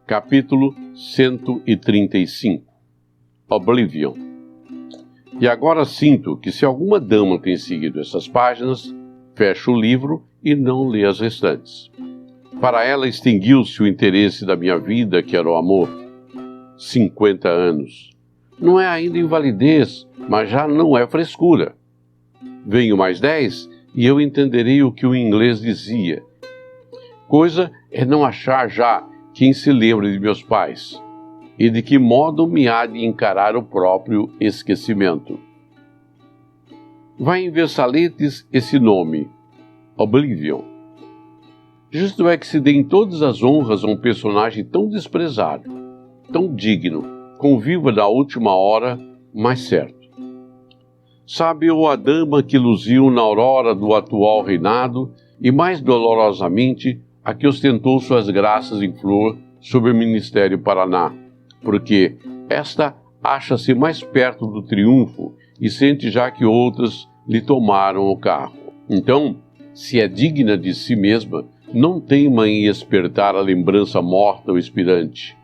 Capítulo 135. Oblivion. E agora sinto que se alguma dama tem seguido essas páginas, fecho o livro e não lê as restantes. Para ela extinguiu-se o interesse da minha vida, que era o amor. 50 anos. Não é ainda invalidez, mas já não é frescura. Venho mais 10 e eu entenderei o que o inglês dizia. Coisa é não achar já quem se lembre de meus pais, e de que modo me há de encarar o próprio esquecimento. Vai em Versaletes esse nome, Oblivion. Justo é que se deem todas as honras a um personagem tão desprezado, tão digno, conviva da última hora, mas certo. Sabe-o a dama que luziu na aurora do atual reinado, e mais dolorosamente a que ostentou suas graças em flor sob o Ministério Paraná, porque esta acha-se mais perto do triunfo e sente já que outras lhe tomaram o carro. Então, se é digna de si mesma, não teima em espertar a lembrança morta ou expirante.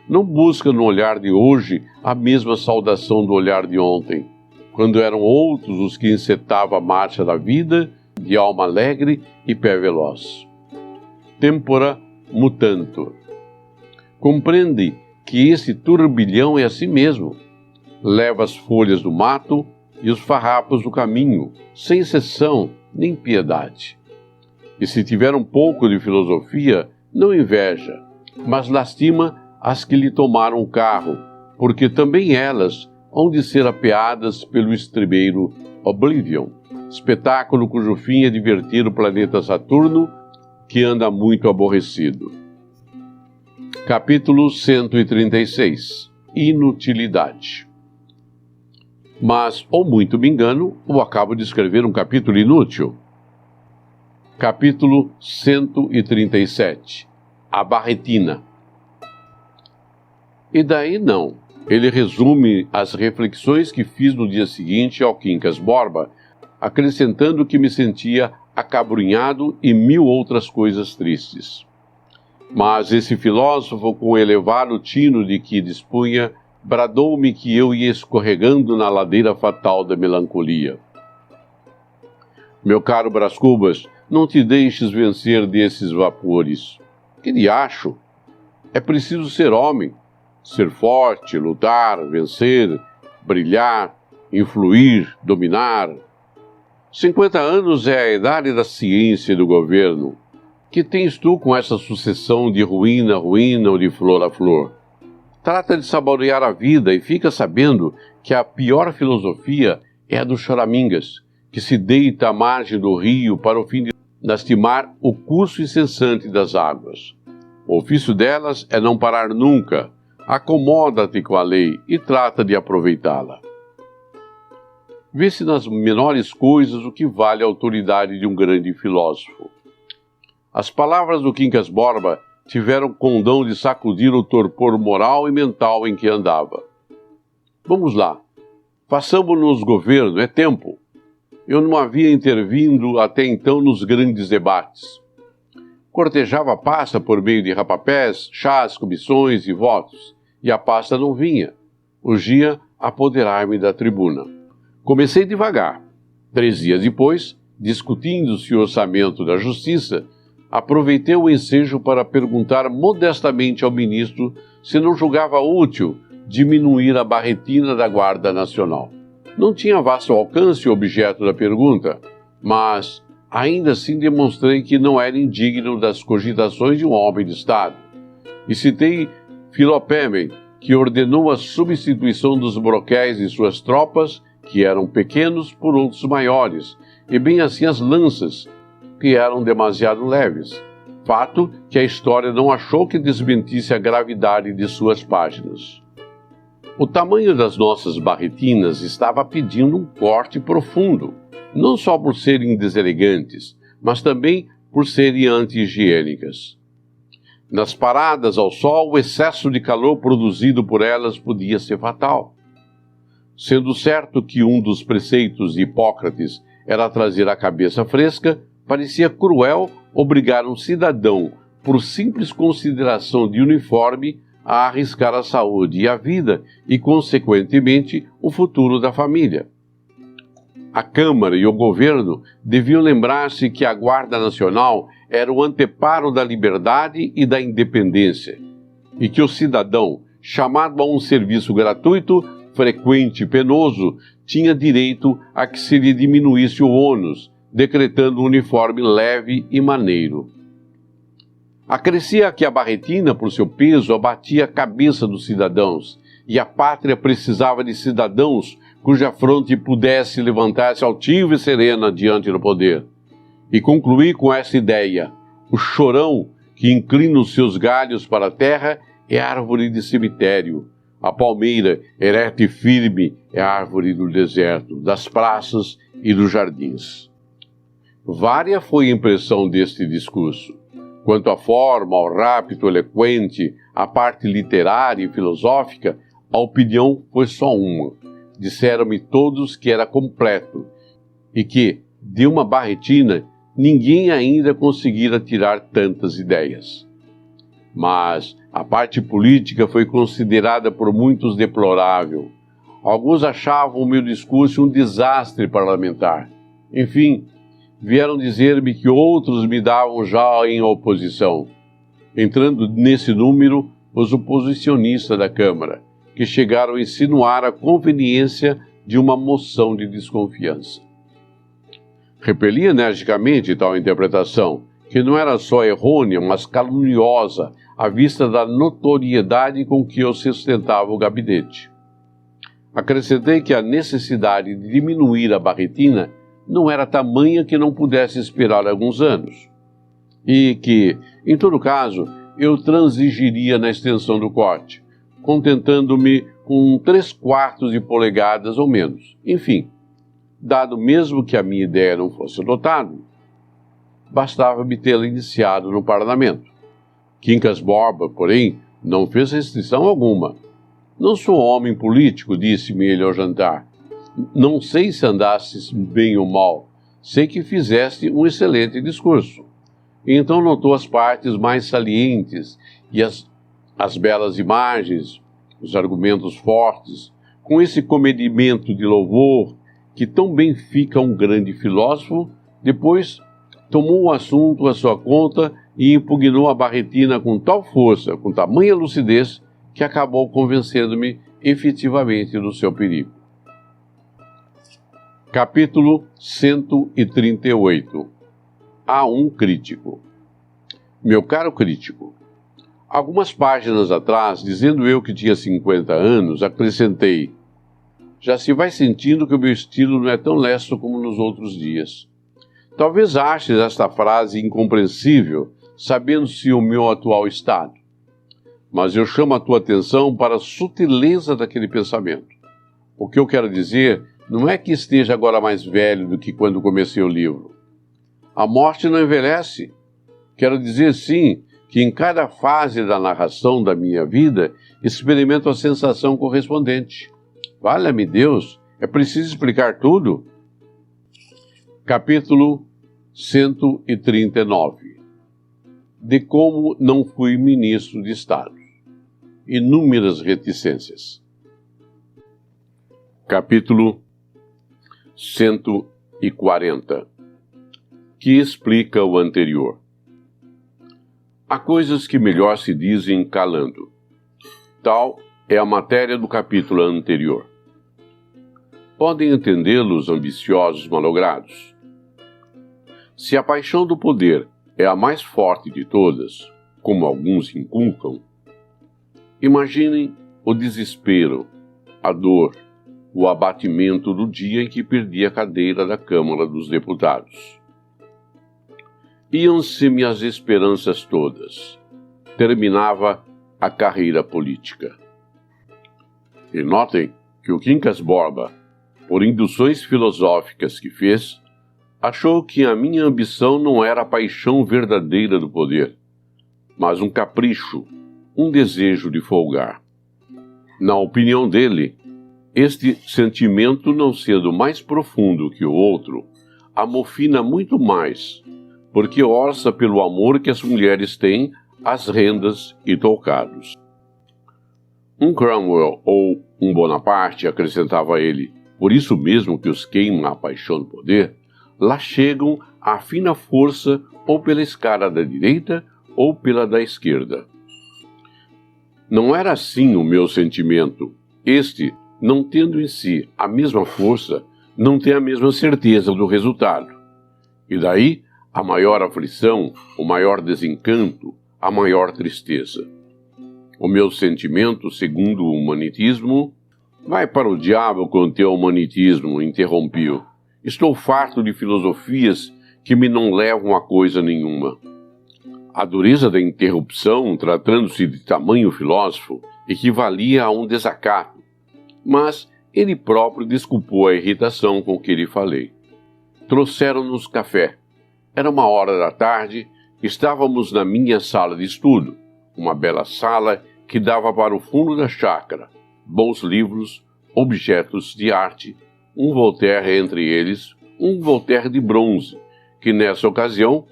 Não busca no olhar de hoje a mesma saudação do olhar de ontem, quando eram outros os que encetavam a marcha da vida, de alma alegre e pé veloz. Tempora mutantur. Compreende que esse turbilhão é assim mesmo. Leva as folhas do mato e os farrapos do caminho, sem exceção nem piedade. E se tiver um pouco de filosofia, não inveja, mas lastima as que lhe tomaram o carro, porque também elas hão de ser apeadas pelo estribeiro Oblivion, espetáculo cujo fim é divertir o planeta Saturno, que anda muito aborrecido. Capítulo 136. Inutilidade. Mas, ou muito me engano, ou acabo de escrever um capítulo inútil. Capítulo 137. A Barretina. E daí não. Ele resume as reflexões que fiz no dia seguinte ao Quincas Borba, acrescentando que me sentia acabrunhado e 1000 outras coisas tristes. Mas esse filósofo, com o elevado tino de que dispunha, bradou-me que eu ia escorregando na ladeira fatal da melancolia. Meu caro Brás Cubas, não te deixes vencer desses vapores. Que diacho! É preciso ser homem, ser forte, lutar, vencer, brilhar, influir, dominar. 50 anos é a idade da ciência e do governo. Que tens tu com essa sucessão de ruína a ruína ou de flor a flor? Trata de saborear a vida e fica sabendo que a pior filosofia é a dos choramingas, que se deita à margem do rio para o fim de lastimar o curso incessante das águas. O ofício delas é não parar nunca. Acomoda-te com a lei e trata de aproveitá-la. Vê-se nas menores coisas o que vale a autoridade de um grande filósofo. As palavras do Quincas Borba tiveram condão de sacudir o torpor moral e mental em que andava. Vamos lá. Façamos-nos governo, é tempo. Eu não havia intervindo até então nos grandes debates. Cortejava a pasta por meio de rapapés, chás, comissões e votos, e a pasta não vinha. Urgia apoderar-me da tribuna. Comecei devagar. 3 dias depois, discutindo-se o orçamento da Justiça, aproveitei o ensejo para perguntar modestamente ao ministro se não julgava útil diminuir a barretina da Guarda Nacional. Não tinha vasto alcance o objeto da pergunta, mas ainda assim demonstrei que não era indigno das cogitações de um homem de Estado. E citei Filopémen, que ordenou a substituição dos broquéis de suas tropas, que eram pequenos, por outros maiores, e bem assim as lanças, que eram demasiado leves. Fato que a história não achou que desmentisse a gravidade de suas páginas. O tamanho das nossas barretinas estava pedindo um corte profundo, não só por serem deselegantes, mas também por serem anti-higiênicas. Nas paradas ao sol, o excesso de calor produzido por elas podia ser fatal. Sendo certo que um dos preceitos de Hipócrates era trazer a cabeça fresca, parecia cruel obrigar um cidadão por simples consideração de uniforme, a arriscar a saúde e a vida e, consequentemente, o futuro da família. A Câmara e o governo deviam lembrar-se que a Guarda Nacional era o anteparo da liberdade e da independência, e que o cidadão, chamado a um serviço gratuito, frequente e penoso, tinha direito a que se lhe diminuísse o ônus, decretando um uniforme leve e maneiro. Acrescia que a barretina, por seu peso, abatia a cabeça dos cidadãos, e a pátria precisava de cidadãos cuja fronte pudesse levantar-se altiva e serena diante do poder. E concluí com essa ideia: o chorão que inclina os seus galhos para a terra é árvore de cemitério. A palmeira, ereta e firme, é árvore do deserto, das praças e dos jardins. Vária foi a impressão deste discurso. Quanto à forma, ao rápido, eloquente, à parte literária e filosófica, a opinião foi só uma. Disseram-me todos que era completo e que, de uma barretina, ninguém ainda conseguira tirar tantas ideias. Mas a parte política foi considerada por muitos deplorável. Alguns achavam o meu discurso um desastre parlamentar. Enfim, vieram dizer-me que outros me davam já em oposição. Entrando nesse número, os oposicionistas da Câmara, que chegaram a insinuar a conveniência de uma moção de desconfiança. Repeli energicamente tal interpretação, que não era só errônea, mas caluniosa, à vista da notoriedade com que eu sustentava o gabinete. Acrescentei que a necessidade de diminuir a barretina não era tamanha que não pudesse esperar alguns anos, e que, em todo caso, eu transigiria na extensão do corte, contentando-me com 3/4 de polegadas ou menos. Enfim, dado mesmo que a minha ideia não fosse adotada, bastava-me tê-la iniciado no parlamento. Quincas Borba, porém, não fez restrição alguma. Não sou homem político, disse-me ele ao jantar. Não sei se andasses bem ou mal, sei que fizeste um excelente discurso. E então notou as partes mais salientes e as belas imagens, os argumentos fortes, com esse comedimento de louvor que tão bem fica um grande filósofo. Depois tomou o assunto à sua conta e impugnou a barretina com tal força, com tamanha lucidez, que acabou convencendo-me efetivamente do seu perigo. Capítulo 138. Há um crítico. Meu caro crítico, algumas páginas atrás, dizendo eu que tinha 50 anos, acrescentei: já se vai sentindo que o meu estilo não é tão lesto como nos outros dias. Talvez aches esta frase incompreensível, sabendo-se o meu atual estado. Mas eu chamo a tua atenção para a sutileza daquele pensamento. O que eu quero dizer não é que esteja agora mais velho do que quando comecei o livro. A morte não envelhece. Quero dizer, sim, que em cada fase da narração da minha vida experimento a sensação correspondente. Valha-me Deus, é preciso explicar tudo? Capítulo 139. De como não fui ministro de Estado. Inúmeras reticências. Capítulo 140, que explica o anterior. Há coisas que melhor se dizem calando. Tal é a matéria do capítulo anterior. Podem entendê-lo os ambiciosos malogrados. Se a paixão do poder é a mais forte de todas, como alguns inculcam, imaginem o desespero, a dor, o abatimento do dia em que perdi a cadeira da Câmara dos Deputados. Iam-se-me as esperanças todas. Terminava a carreira política. E notem que o Quincas Borba, por induções filosóficas que fez, achou que a minha ambição não era a paixão verdadeira do poder, mas um capricho, um desejo de folgar. Na opinião dele, este sentimento, não sendo mais profundo que o outro, amofina muito mais, porque orça pelo amor que as mulheres têm às rendas e toucados. Um Cromwell ou um Bonaparte, acrescentava ele, por isso mesmo que os queima a paixão do poder, lá chegam à fina força ou pela escada da direita ou pela da esquerda. Não era assim o meu sentimento. Este, não tendo em si a mesma força, não tem a mesma certeza do resultado. E daí a maior aflição, o maior desencanto, a maior tristeza. O meu sentimento, segundo o humanitismo... Vai para o diabo com teu humanitismo, interrompi-o. Estou farto de filosofias que me não levam a coisa nenhuma. A dureza da interrupção, tratando-se de tamanho filósofo, equivalia a um desacato, mas ele próprio desculpou a irritação com que lhe falei. Trouxeram-nos café. Era 1h da tarde, estávamos na minha sala de estudo, uma bela sala que dava para o fundo da chácara, bons livros, objetos de arte, um Voltaire entre eles, um Voltaire de bronze, que nessa ocasião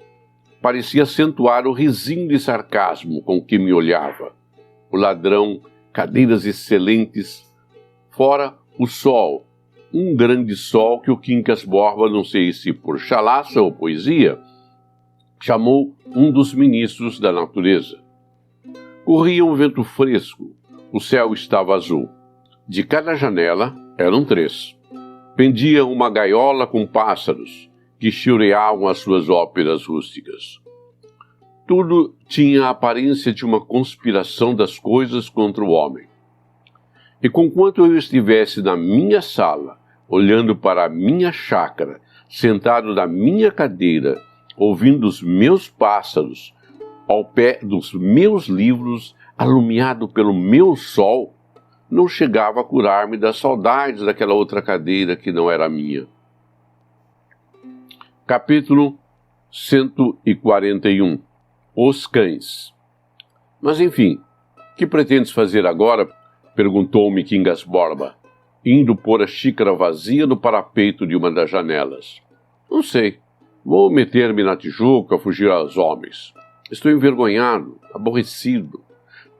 parecia acentuar o risinho de sarcasmo com que me olhava. O ladrão, cadeiras excelentes, fora o sol, um grande sol que o Quincas Borba, não sei se por chalaça ou poesia, chamou um dos ministros da natureza. Corria um vento fresco, o céu estava azul. De cada janela eram 3. Pendia uma gaiola com pássaros, que chilreavam as suas óperas rústicas. Tudo tinha a aparência de uma conspiração das coisas contra o homem. E conquanto eu estivesse na minha sala, olhando para a minha chácara, sentado na minha cadeira, ouvindo os meus pássaros, ao pé dos meus livros, alumiado pelo meu sol, não chegava a curar-me das saudades daquela outra cadeira que não era minha. Capítulo 141. Os cães. Mas enfim, que pretendes fazer agora? Perguntou-me Quincas Borba, indo pôr a xícara vazia no parapeito de uma das janelas. Não sei. Vou meter-me na Tijuca, fugir aos homens. Estou envergonhado, aborrecido.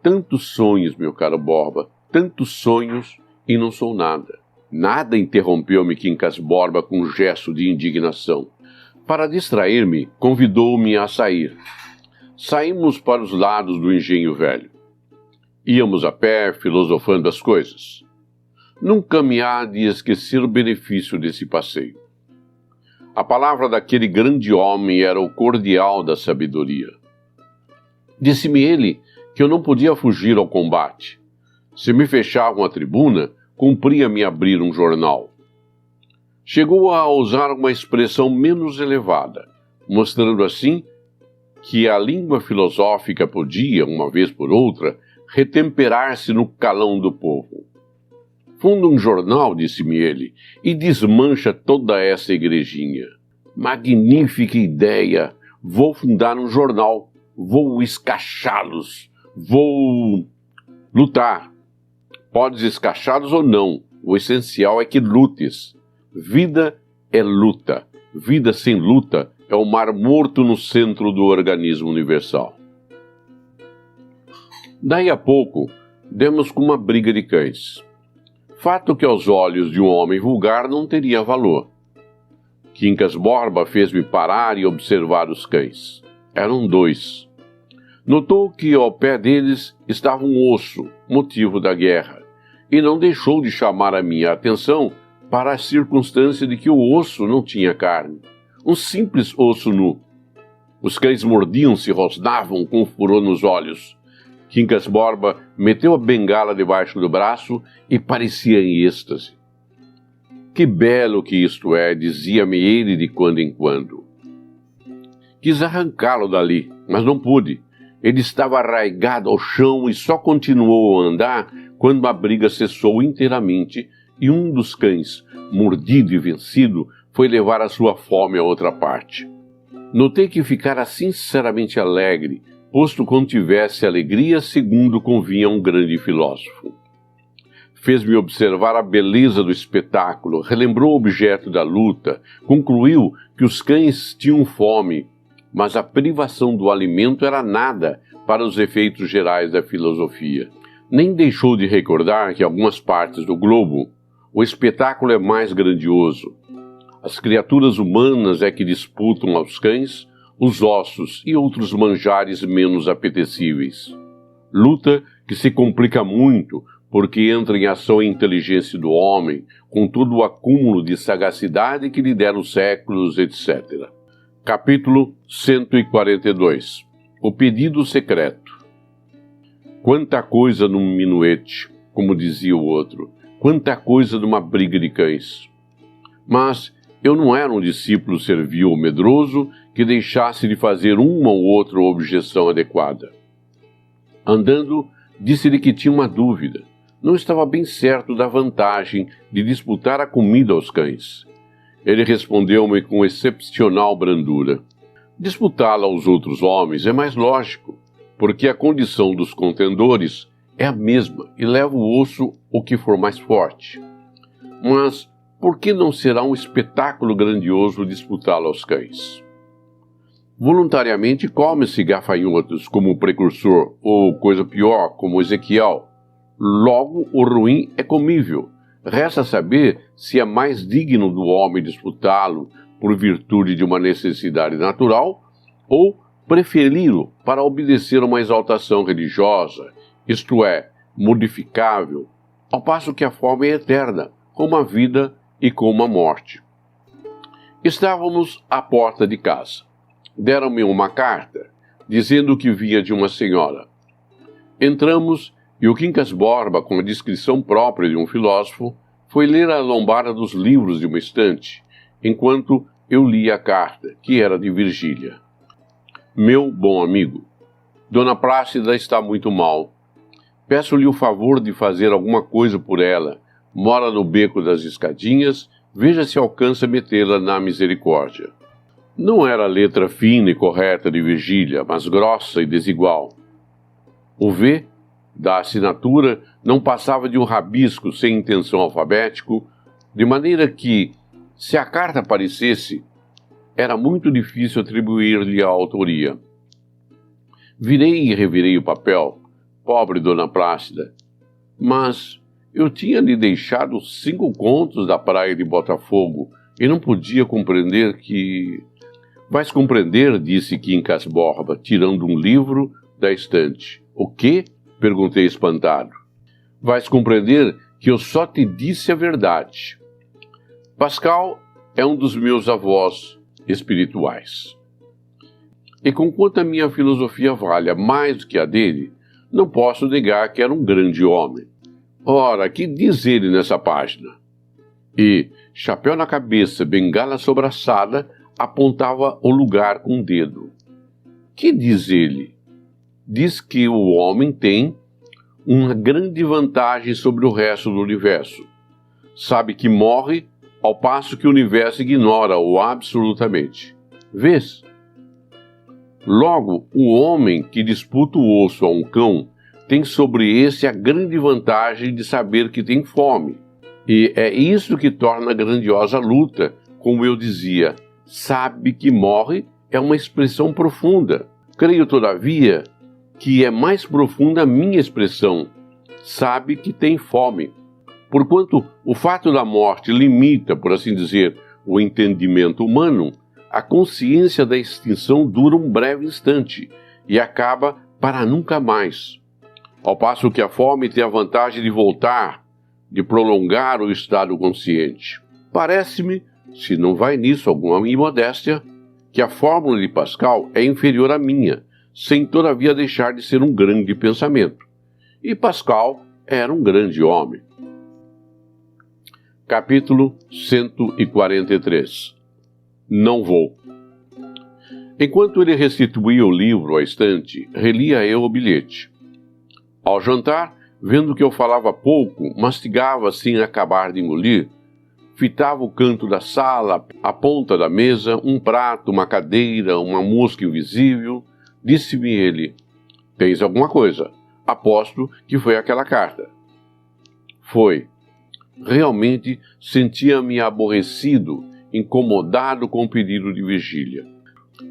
Tantos sonhos, meu caro Borba, tantos sonhos e não sou nada. Nada, interrompeu-me Quincas Borba com um gesto de indignação. Para distrair-me, convidou-me a sair. Saímos para os lados do engenho velho. Íamos a pé, filosofando as coisas. Nunca me há de esquecer o benefício desse passeio. A palavra daquele grande homem era o cordial da sabedoria. Disse-me ele que eu não podia fugir ao combate. Se me fechavam a tribuna, cumpria-me abrir um jornal. Chegou a usar uma expressão menos elevada, mostrando assim que a língua filosófica podia, uma vez por outra, retemperar-se no calão do povo. Funda um jornal, disse-me ele, e desmancha toda essa igrejinha. Magnífica ideia! Vou fundar um jornal, vou escachá-los, vou lutar. Podes escachá-los ou não, o essencial é que lutes. Vida é luta. Vida sem luta é o mar morto no centro do organismo universal. Daí a pouco, demos com uma briga de cães. Fato que aos olhos de um homem vulgar não teria valor. Quincas Borba fez-me parar e observar os cães. Eram 2. Notou que ao pé deles estava um osso, motivo da guerra, e não deixou de chamar a minha atenção para a circunstância de que o osso não tinha carne. Um simples osso nu. Os cães mordiam-se e rosnavam com furor nos olhos. Quincas Borba meteu a bengala debaixo do braço e parecia em êxtase. Que belo que isto é, dizia-me ele de quando em quando. Quis arrancá-lo dali, mas não pude. Ele estava arraigado ao chão e só continuou a andar quando a briga cessou inteiramente e um dos cães, mordido e vencido, foi levar a sua fome a outra parte. Notei que ficara sinceramente alegre, posto contivesse alegria segundo convinha a um grande filósofo. Fez-me observar a beleza do espetáculo, relembrou o objeto da luta, concluiu que os cães tinham fome, mas a privação do alimento era nada para os efeitos gerais da filosofia. Nem deixou de recordar que em algumas partes do globo o espetáculo é mais grandioso. As criaturas humanas é que disputam aos cães os ossos e outros manjares menos apetecíveis. Luta que se complica muito porque entra em ação a inteligência do homem, com todo o acúmulo de sagacidade que lhe deram séculos, etc. Capítulo 142. O pedido secreto. Quanta coisa num minuete, como dizia o outro, quanta coisa numa briga de cães. Mas eu não era um discípulo servil ou medroso que deixasse de fazer uma ou outra objeção adequada. Andando, disse-lhe que tinha uma dúvida. Não estava bem certo da vantagem de disputar a comida aos cães. Ele respondeu-me com excepcional brandura. Disputá-la aos outros homens é mais lógico, porque a condição dos contendores é a mesma e leva o osso o que for mais forte. Mas por que não será um espetáculo grandioso disputá-la aos cães? Voluntariamente come-se gafanhotos como o precursor, ou coisa pior, como Ezequiel. Logo, o ruim é comível. Resta saber se é mais digno do homem disputá-lo por virtude de uma necessidade natural ou preferi-lo para obedecer a uma exaltação religiosa, isto é, modificável, ao passo que a fome é eterna, como a vida e como a morte. Estávamos à porta de casa. Deram-me uma carta, dizendo que vinha de uma senhora. Entramos e o Quincas Borba, com a descrição própria de um filósofo, foi ler a lombada dos livros de uma estante, enquanto eu lia a carta, que era de Virgília. Meu bom amigo, Dona Plácida está muito mal. Peço-lhe o favor de fazer alguma coisa por ela. Mora no beco das escadinhas, veja se alcança metê-la na misericórdia. Não era a letra fina e correta de Virgília, mas grossa e desigual. O V da assinatura não passava de um rabisco sem intenção alfabético, de maneira que, se a carta aparecesse, era muito difícil atribuir-lhe a autoria. Virei e revirei o papel. Pobre Dona Plácida. Mas eu tinha lhe deixado 5 contos da praia de Botafogo e não podia compreender que... Vais compreender, disse Quincas Borba, tirando um livro da estante. O quê? Perguntei espantado. Vais compreender que eu só te disse a verdade. Pascal é um dos meus avós espirituais. E conquanto a minha filosofia valha mais do que a dele, não posso negar que era um grande homem. Ora, que diz ele nessa página? E, chapéu na cabeça, bengala sobraçada, apontava o lugar com o dedo. Que diz ele? Diz que o homem tem uma grande vantagem sobre o resto do universo. Sabe que morre, ao passo que o universo ignora-o absolutamente. Vês? Logo, o homem que disputa o osso a um cão tem sobre esse a grande vantagem de saber que tem fome. E é isso que torna a grandiosa luta, como eu dizia. Sabe que morre é uma expressão profunda. Creio, todavia, que é mais profunda a minha expressão. Sabe que tem fome. Porquanto o fato da morte limita, por assim dizer, o entendimento humano, a consciência da extinção dura um breve instante e acaba para nunca mais. Ao passo que a fome tem a vantagem de voltar, de prolongar o estado consciente. Parece-me, se não vai nisso alguma imodéstia, que a fórmula de Pascal é inferior à minha, sem todavia deixar de ser um grande pensamento. E Pascal era um grande homem. Capítulo 143. Não vou. Enquanto ele restituía o livro à estante, relia eu o bilhete. Ao jantar, vendo que eu falava pouco, mastigava sem acabar de engolir, fitava o canto da sala, a ponta da mesa, um prato, uma cadeira, uma mosca invisível. Disse-me ele: tens alguma coisa? Aposto que foi aquela carta. Foi. Realmente sentia-me aborrecido, incomodado com o pedido de Virgília.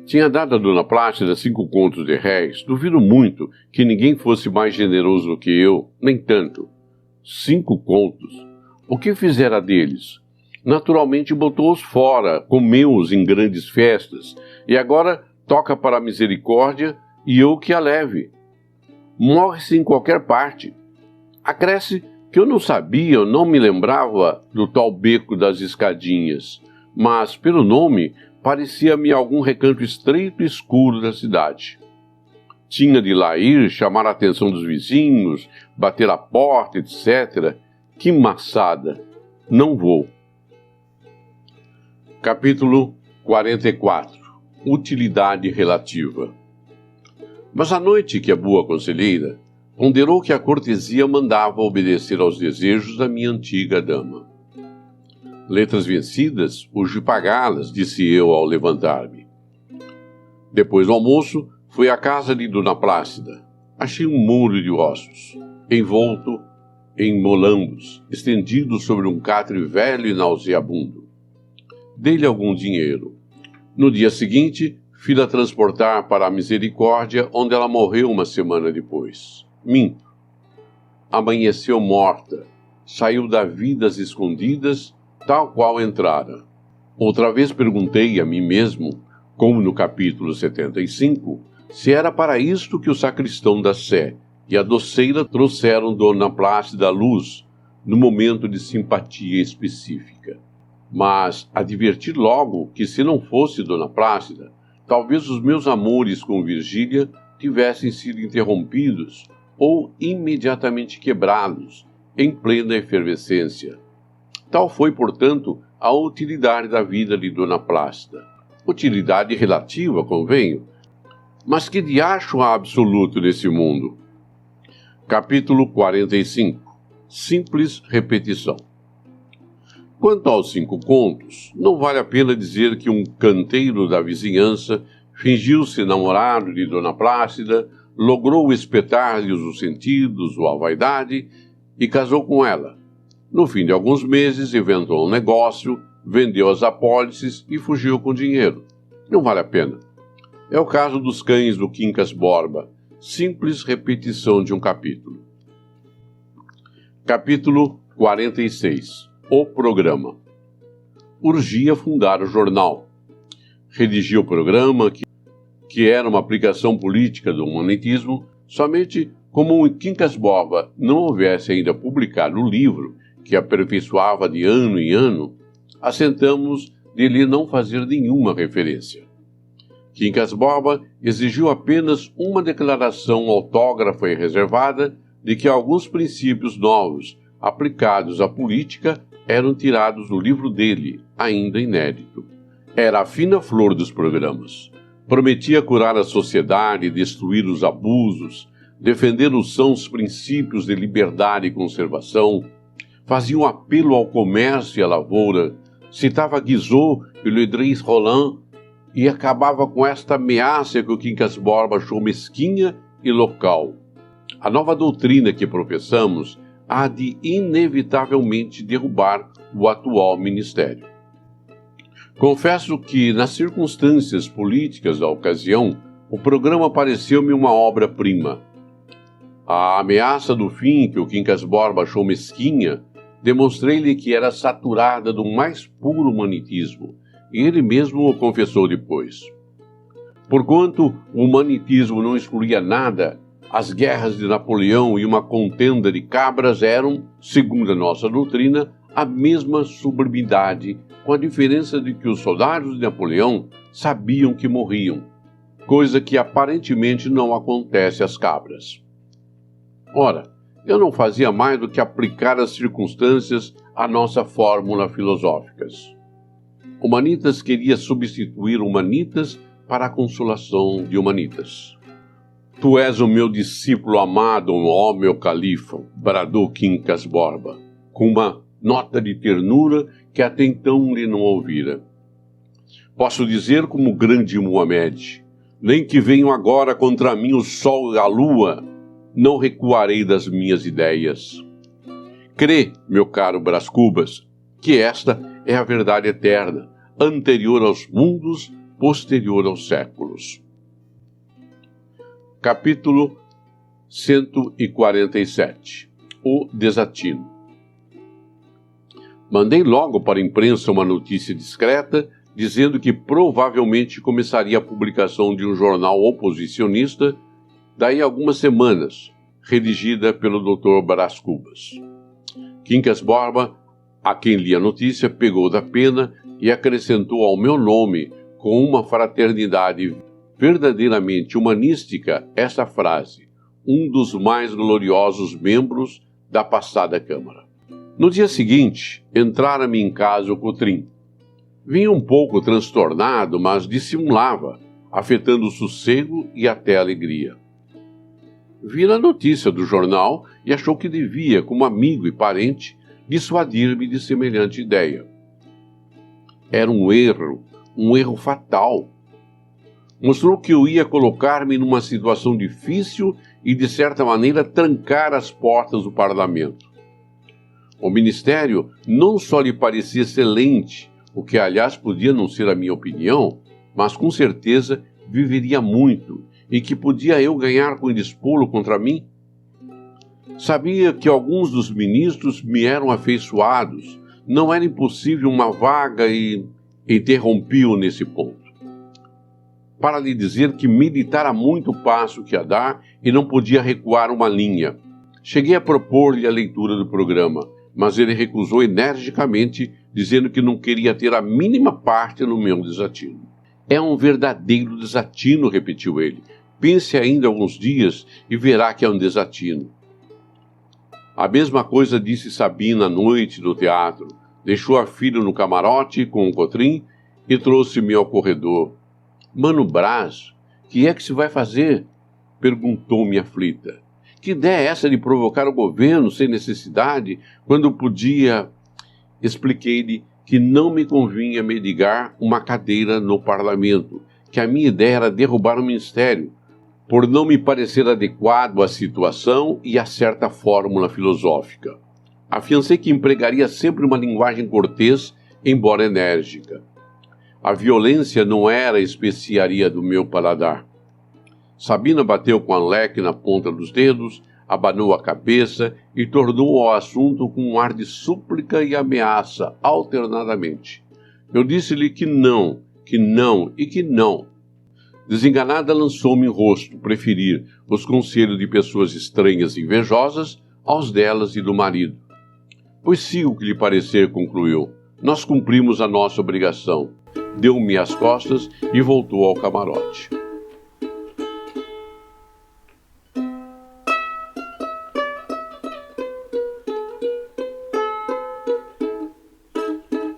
Tinha dado a Dona Plácida 5 contos de réis. Duvido muito que ninguém fosse mais generoso do que eu, nem tanto. 5 contos. O que fizera deles? Naturalmente botou-os fora, comeu-os em grandes festas, e agora toca para a misericórdia e eu que a leve. Morre-se em qualquer parte. Acresce que eu não sabia, eu não me lembrava do tal beco das escadinhas, mas, pelo nome, parecia-me algum recanto estreito e escuro da cidade. Tinha de lá ir, chamar a atenção dos vizinhos, bater a porta, etc. Que maçada! Não vou. Capítulo 44. Utilidade relativa. Mas à noite que a boa conselheira ponderou que a cortesia mandava obedecer aos desejos da minha antiga dama. Letras vencidas, urge pagá-las, disse eu ao levantar-me. Depois do almoço, fui à casa de Dona Plácida. Achei um muro de ossos, envolto em molambos, estendido sobre um catre velho e nauseabundo. Dei-lhe algum dinheiro. No dia seguinte, fui-la transportar para a Misericórdia, onde ela morreu uma semana depois. Minto. Amanheceu morta, saiu da vida às escondidas, tal qual entrara. Outra vez perguntei a mim mesmo, como no capítulo 75, se era para isto que o sacristão da Sé e a doceira trouxeram Dona Plácida à luz, no momento de simpatia específica. Mas adverti logo que, se não fosse Dona Plácida, talvez os meus amores com Virgília tivessem sido interrompidos ou imediatamente quebrados, em plena efervescência. Tal foi, portanto, a utilidade da vida de Dona Plácida. Utilidade relativa, convenho, mas que diacho há absoluto nesse mundo? Capítulo 45. Simples repetição. Quanto aos 5 contos, não vale a pena dizer que um canteiro da vizinhança fingiu-se namorado de Dona Plácida, logrou espetar-lhes os sentidos ou a vaidade e casou com ela. No fim de alguns meses, inventou um negócio, vendeu as apólices e fugiu com dinheiro. Não vale a pena. É o caso dos cães do Quincas Borba, simples repetição de um capítulo. Capítulo 46. O programa. Urgia fundar o jornal. Redigi o programa, que era uma aplicação política do humanitismo, somente como o Quincas Borba não houvesse ainda publicado o livro que aperfeiçoava de ano em ano, assentamos de lhe não fazer nenhuma referência. Quincas Borba exigiu apenas uma declaração autógrafa e reservada de que alguns princípios novos aplicados à política eram tirados do livro dele, ainda inédito. Era a fina flor dos programas. Prometia curar a sociedade, destruir os abusos, defender os sãos princípios de liberdade e conservação, fazia um apelo ao comércio e à lavoura, citava Guizot e Ledrys Rollin e acabava com esta ameaça que o Quincas Borba achou mesquinha e local. A nova doutrina que professamos há de inevitavelmente derrubar o atual ministério. Confesso que, nas circunstâncias políticas da ocasião, o programa pareceu-me uma obra-prima. A ameaça do fim que o Quincas Borba achou mesquinha, demonstrei-lhe que era saturada do mais puro humanitismo, e ele mesmo o confessou depois. Porquanto o humanitismo não excluía nada, as guerras de Napoleão e uma contenda de cabras eram, segundo a nossa doutrina, a mesma sublimidade, com a diferença de que os soldados de Napoleão sabiam que morriam, coisa que aparentemente não acontece às cabras. Ora, eu não fazia mais do que aplicar as circunstâncias à nossa fórmula filosóficas. Humanitas queria substituir Humanitas para a consolação de Humanitas. Tu és o meu discípulo amado, ó meu califa, bradou Quincas Borba, com uma nota de ternura que até então lhe não ouvira. Posso dizer como o grande Muhammad, nem que venham agora contra mim o sol e a lua, não recuarei das minhas ideias. Crê, meu caro Brás Cubas, que esta é a verdade eterna, anterior aos mundos, posterior aos séculos. Capítulo 147. O desatino. Mandei logo para a imprensa uma notícia discreta, dizendo que provavelmente começaria a publicação de um jornal oposicionista daí a algumas semanas, redigida pelo Dr. Brás Cubas. Quincas Borba, a quem li a notícia, pegou da pena e acrescentou ao meu nome, com uma fraternidade verdadeiramente humanística, esta frase: um dos mais gloriosos membros da passada Câmara. No dia seguinte, entrara-me em casa o Cotrim. Vinha um pouco transtornado, mas dissimulava, afetando o sossego e até a alegria. Vira a notícia do jornal e achou que devia, como amigo e parente, dissuadir-me de semelhante ideia. Era um erro fatal. Mostrou que eu ia colocar-me numa situação difícil e, de certa maneira, trancar as portas do parlamento. O ministério não só lhe parecia excelente, o que, aliás, podia não ser a minha opinião, mas com certeza viveria muito e que podia eu ganhar com dispô-lo contra mim. Sabia que alguns dos ministros me eram afeiçoados, não era impossível uma vaga e interrompi-o nesse ponto. Para lhe dizer que meditara muito o passo que ia dar e não podia recuar uma linha. Cheguei a propor-lhe a leitura do programa, mas ele recusou energicamente, dizendo que não queria ter a mínima parte no meu desatino. É um verdadeiro desatino, repetiu ele. Pense ainda alguns dias e verá que é um desatino. A mesma coisa disse Sabina à noite no teatro. Deixou a filha no camarote com o Cotrim e trouxe-me ao corredor. Mano Brás, que é que se vai fazer? Perguntou-me aflita. Que ideia é essa de provocar o governo sem necessidade, quando podia... Expliquei-lhe que não me convinha mendigar uma cadeira no parlamento, que a minha ideia era derrubar o ministério, por não me parecer adequado à situação e a certa fórmula filosófica. Afiancei que empregaria sempre uma linguagem cortês, embora enérgica. A violência não era a especiaria do meu paladar. Sabina bateu com a leque na ponta dos dedos, abanou a cabeça e tornou ao assunto com um ar de súplica e ameaça, alternadamente. Eu disse-lhe que não e que não. Desenganada, lançou-me em rosto preferir os conselhos de pessoas estranhas e invejosas aos delas e do marido. Pois siga o que lhe parecer, concluiu. Nós cumprimos a nossa obrigação. Deu-me as costas e voltou ao camarote.